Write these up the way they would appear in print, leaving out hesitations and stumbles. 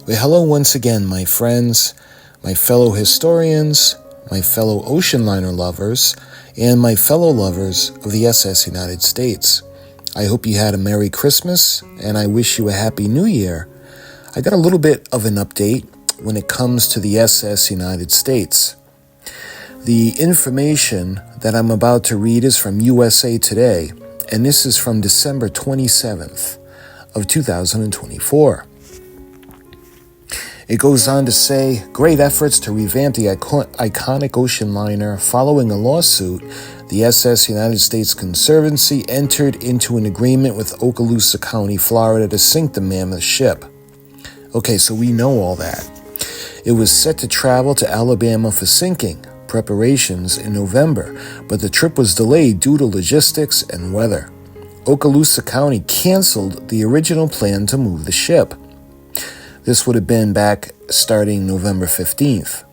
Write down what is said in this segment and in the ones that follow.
Well, hello once again, my friends, my fellow historians, my fellow ocean liner lovers, and my fellow lovers of the SS United States. I hope you had a Merry Christmas, and I wish you a Happy New Year. I got a little bit of an update when it comes to the SS United States. The information that I'm about to read is from USA Today, and this is from December 27th of 2024. It goes on to say, great efforts to revamp the iconic ocean liner. Following a lawsuit, the SS United States Conservancy entered into an agreement with Okaloosa County, Florida to sink the mammoth ship. Okay, so we know all that. It was set to travel to Alabama for sinking preparations in November, but the trip was delayed due to logistics and weather. Okaloosa County canceled the original plan to move the ship. This would have been back starting November 15th.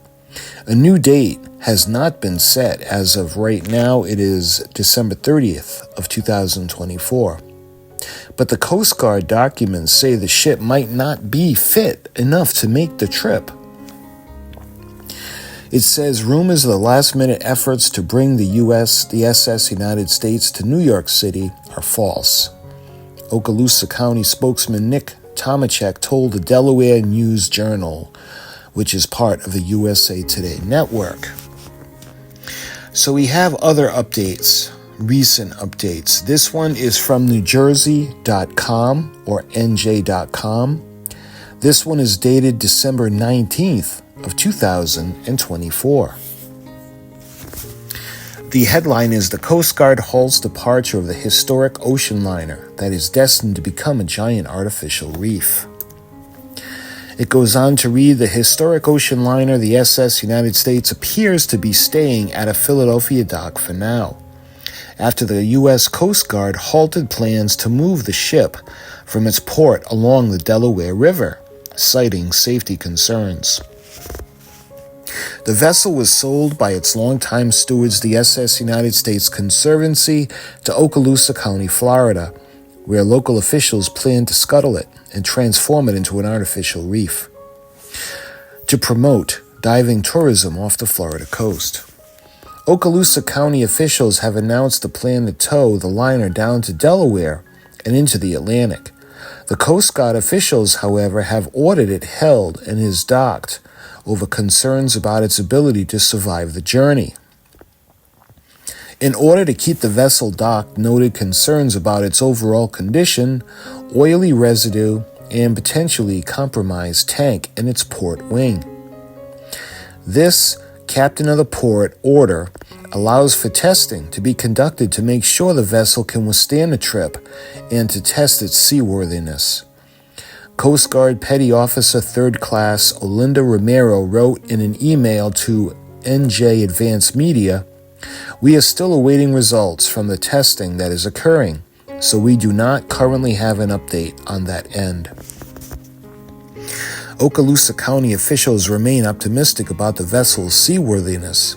A new date has not been set as of right now. It is December 30th of 2024. But the Coast Guard documents say the ship might not be fit enough to make the trip. It says rumors of the last-minute efforts to bring the SS United States to New York City are false. Okaloosa County spokesman Nick Tomachek told the Delaware News Journal, which is part of the USA Today network. So we have other updates, recent updates. This one is from NewJersey.com or NJ.com. This one is dated December 19th of 2024. The headline is, the Coast Guard halts departure of the historic ocean liner that is destined to become a giant artificial reef. It goes on to read, the historic ocean liner, the SS United States, appears to be staying at a Philadelphia dock for now, after the U.S. Coast Guard halted plans to move the ship from its port along the Delaware River, citing safety concerns. The vessel was sold by its longtime stewards, the SS United States Conservancy, to Okaloosa County, Florida, where local officials plan to scuttle it and transform it into an artificial reef to promote diving tourism off the Florida coast. Okaloosa County officials have announced a plan to tow the liner down to Delaware and into the Atlantic. The Coast Guard officials, however, have ordered it held and is docked over concerns about its ability to survive the journey. In order to keep the vessel docked, noted concerns about its overall condition, oily residue, and potentially compromised tank in its port wing. This captain of the port order allows for testing to be conducted to make sure the vessel can withstand the trip and to test its seaworthiness. Coast Guard Petty Officer 3rd Class Olinda Romero wrote in an email to NJ Advanced Media, "We are still awaiting results from the testing that is occurring, so we do not currently have an update on that end." Okaloosa County officials remain optimistic about the vessel's seaworthiness.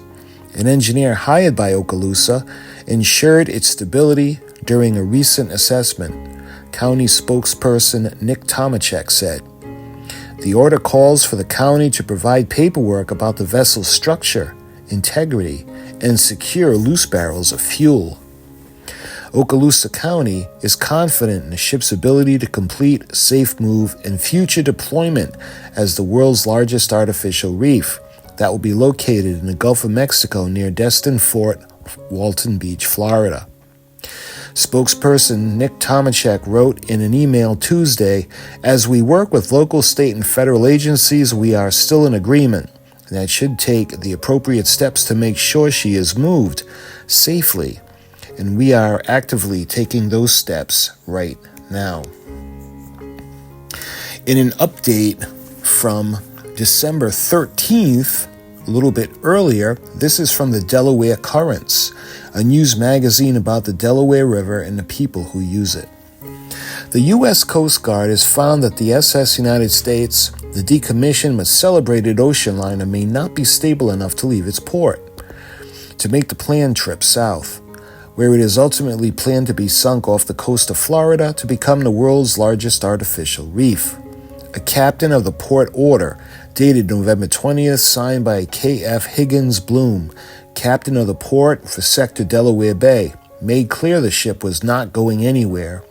An engineer hired by Okaloosa ensured its stability during a recent assessment, County spokesperson Nick Tomachek said. The order calls for the county to provide paperwork about the vessel's structure, integrity, and secure loose barrels of fuel. Okaloosa County is confident in the ship's ability to complete safe move and future deployment as the world's largest artificial reef that will be located in the Gulf of Mexico near Destin Fort, Walton Beach, Florida. Spokesperson Nick Tomachek wrote in an email Tuesday, "As we work with local, state, and federal agencies, we are still in agreement that should take the appropriate steps to make sure she is moved safely, and we are actively taking those steps right now." In an update from December 13th, a little bit earlier, this is from the Delaware Currents, a news magazine about the Delaware River and the people who use it. The U.S. Coast Guard has found that the SS United States, the decommissioned but celebrated ocean liner, may not be stable enough to leave its port to make the planned trip south, where it is ultimately planned to be sunk off the coast of Florida to become the world's largest artificial reef. A captain of the port order, dated November 20th, signed by K.F. Higgins Bloom, captain of the port for Sector Delaware Bay, made clear the ship was not going anywhere.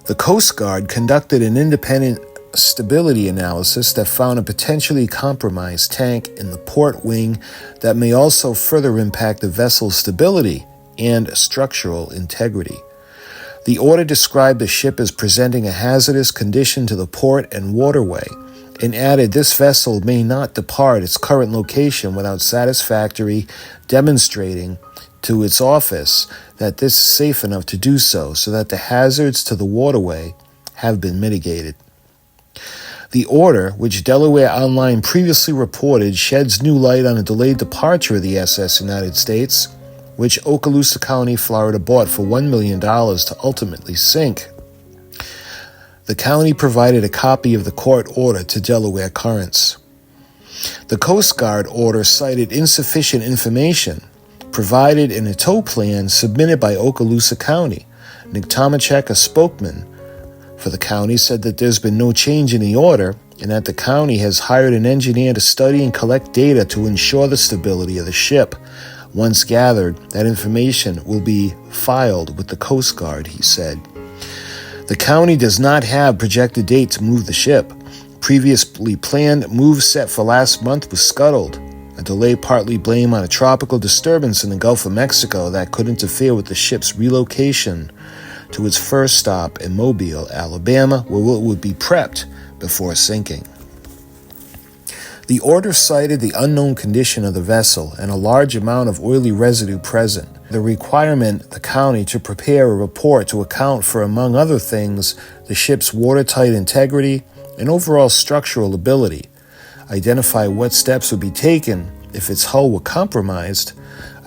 The Coast Guard conducted an independent stability analysis that found a potentially compromised tank in the port wing that may also further impact the vessel's stability and structural integrity. The order described the ship as presenting a hazardous condition to the port and waterway, and added this vessel may not depart its current location without satisfactory demonstrating to its office that this is safe enough to do so that the hazards to the waterway have been mitigated. The order, which Delaware Online previously reported, sheds new light on a delayed departure of the SS United States, which Okaloosa County, Florida bought for $1 million to ultimately sink. The county provided a copy of the court order to Delaware Currents. The Coast Guard order cited insufficient information provided in a tow plan submitted by Okaloosa County. Nick Tomachek, a spokesman for the county, said that there's been no change in the order and that the county has hired an engineer to study and collect data to ensure the stability of the ship. Once gathered, that information will be filed with the Coast Guard, he said. The county does not have projected date to move the ship. Previously planned move set for last month was scuttled. A delay partly blamed on a tropical disturbance in the Gulf of Mexico that could interfere with the ship's relocation to its first stop in Mobile, Alabama, where it would be prepped before sinking. The order cited the unknown condition of the vessel and a large amount of oily residue present. The requirement the county to prepare a report to account for, among other things, the ship's watertight integrity and overall structural ability, identify what steps would be taken if its hull were compromised,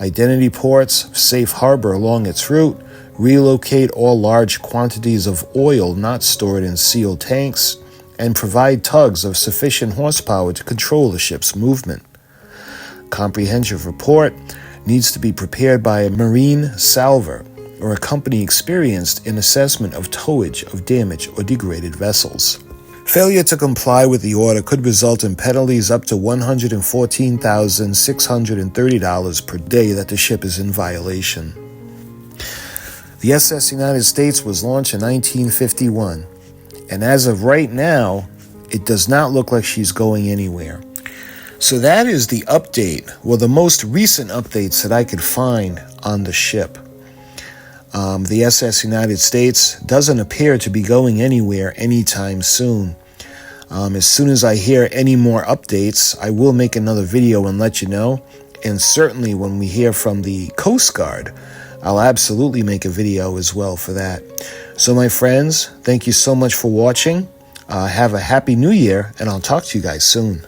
identity ports, safe harbor along its route, relocate all large quantities of oil not stored in sealed tanks, and provide tugs of sufficient horsepower to control the ship's movement. Comprehensive report needs to be prepared by a marine salver or a company experienced in assessment of towage of damaged or degraded vessels. Failure to comply with the order could result in penalties up to $114,630 per day that the ship is in violation. The SS United States was launched in 1951. And as of right now, it does not look like she's going anywhere. So that is the update, well, the most recent updates that I could find on the ship. The SS United States doesn't appear to be going anywhere anytime soon. As soon as I hear any more updates, I will make another video and let you know. And certainly when we hear from the Coast Guard, I'll absolutely make a video as well for that. So my friends, thank you so much for watching. Have a happy new year, and I'll talk to you guys soon.